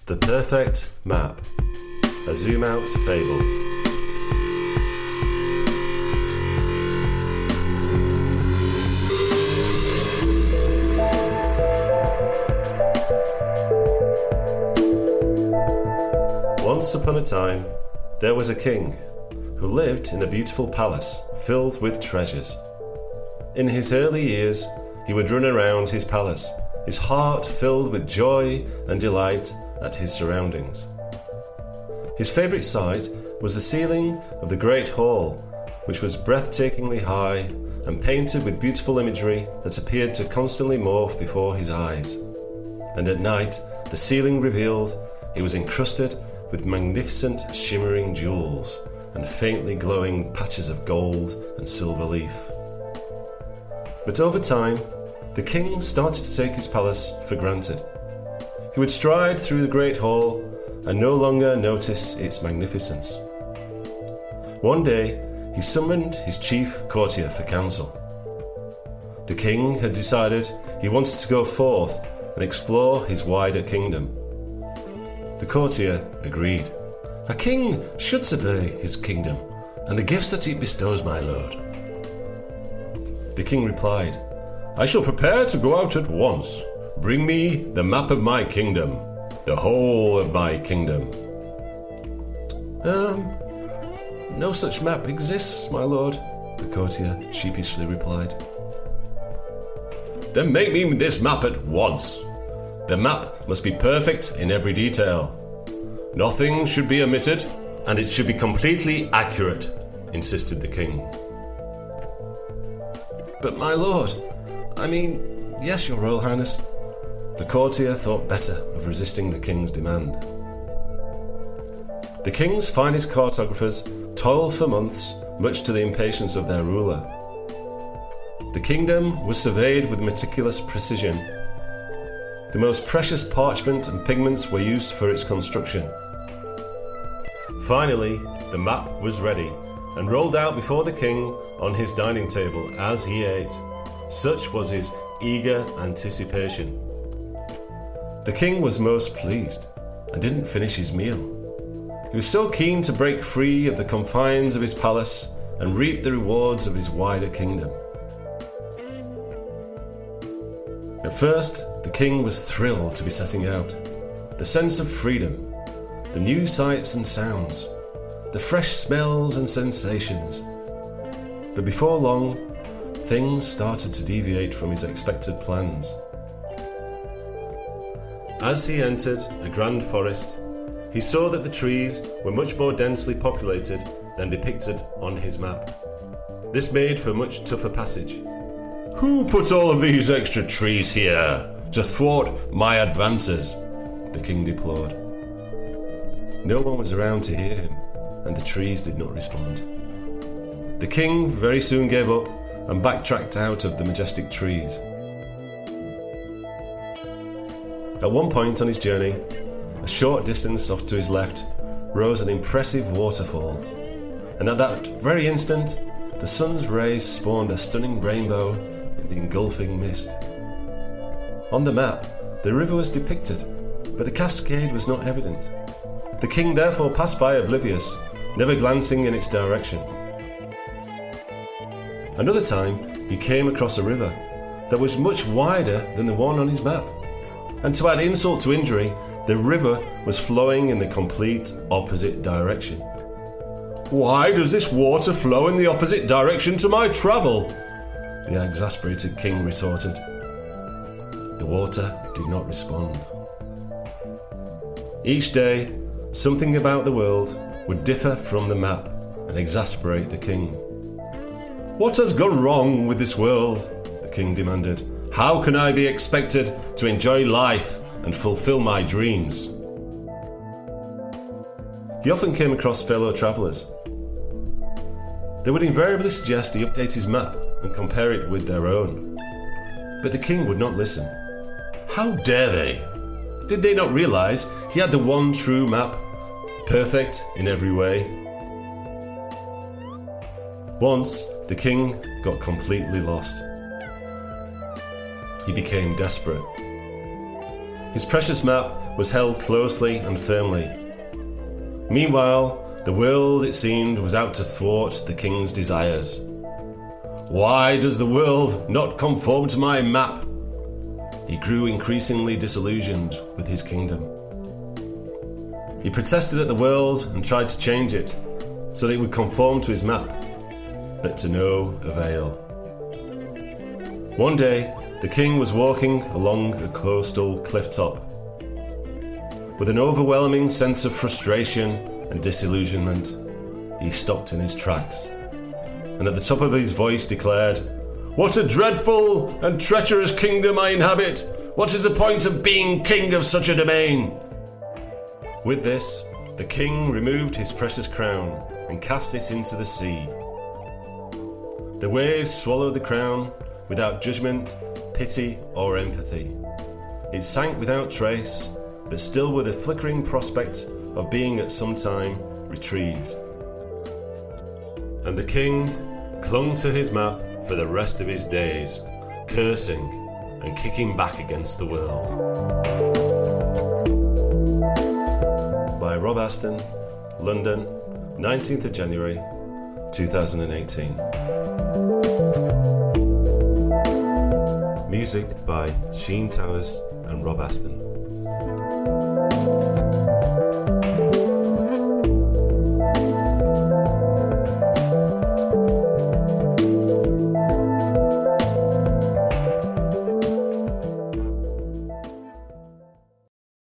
The Perfect Map, a Zoom-Out Fable. Once upon a time, there was a king who lived in a beautiful palace filled with treasures. In his early years, he would run around his palace, his heart filled with joy and delight at his surroundings. His favourite sight was the ceiling of the great hall, which was breathtakingly high and painted with beautiful imagery that appeared to constantly morph before his eyes. And at night, the ceiling revealed it was encrusted with magnificent shimmering jewels and faintly glowing patches of gold and silver leaf. But over time, the king started to take his palace for granted. He would stride through the great hall and no longer notice its magnificence. One day, he summoned his chief courtier for counsel. The king had decided he wanted to go forth and explore his wider kingdom. The courtier agreed. A king should survey his kingdom and the gifts that it bestows, my lord. The king replied, I shall prepare to go out at once. Bring me the map of my kingdom, the whole of my kingdom. No such map exists, my lord, the courtier sheepishly replied. Then make me this map at once. The map must be perfect in every detail. Nothing should be omitted, and it should be completely accurate, insisted the king. But my lord, yes, your royal highness. The courtier thought better of resisting the king's demand. The king's finest cartographers toiled for months, much to the impatience of their ruler. The kingdom was surveyed with meticulous precision. The most precious parchment and pigments were used for its construction. Finally, the map was ready and rolled out before the king on his dining table as he ate. Such was his eager anticipation. The king was most pleased and didn't finish his meal. He was so keen to break free of the confines of his palace and reap the rewards of his wider kingdom. At first, the king was thrilled to be setting out. The sense of freedom, the new sights and sounds, the fresh smells and sensations. But before long, things started to deviate from his expected plans. As he entered a grand forest, he saw that the trees were much more densely populated than depicted on his map. This made for a much tougher passage. Who put all of these extra trees here to thwart my advances? The king deplored. No one was around to hear him, and the trees did not respond. The king very soon gave up and backtracked out of the majestic trees. At one point on his journey, a short distance off to his left, rose an impressive waterfall, and at that very instant, the sun's rays spawned a stunning rainbow in the engulfing mist. On the map, the river was depicted, but the cascade was not evident. The king therefore passed by oblivious, never glancing in its direction. Another time, he came across a river that was much wider than the one on his map. And to add insult to injury, the river was flowing in the complete opposite direction. Why does this water flow in the opposite direction to my travel? The exasperated king retorted. The water did not respond. Each day, something about the world would differ from the map and exasperate the king. What has gone wrong with this world? The king demanded. How can I be expected to enjoy life and fulfill my dreams? He often came across fellow travellers. They would invariably suggest he update his map and compare it with their own. But the king would not listen. How dare they? Did they not realise he had the one true map, perfect in every way? Once, the king got completely lost. He became desperate. His precious map was held closely and firmly. Meanwhile, the world, it seemed, was out to thwart the king's desires. Why does the world not conform to my map? He grew increasingly disillusioned with his kingdom. He protested at the world and tried to change it so that it would conform to his map, but to no avail. One day, the king was walking along a coastal cliff top. With an overwhelming sense of frustration and disillusionment, he stopped in his tracks, and at the top of his voice declared, "What a dreadful and treacherous kingdom I inhabit! What is the point of being king of such a domain?" With this, the king removed his precious crown and cast it into the sea. The waves swallowed the crown without judgment, pity, or empathy. It sank without trace, but still with a flickering prospect of being at some time retrieved. And the king clung to his map for the rest of his days, cursing and kicking back against the world. By Rob Aston, London, 19th of January, 2018. Music by Sheen Towers and Rob Aston.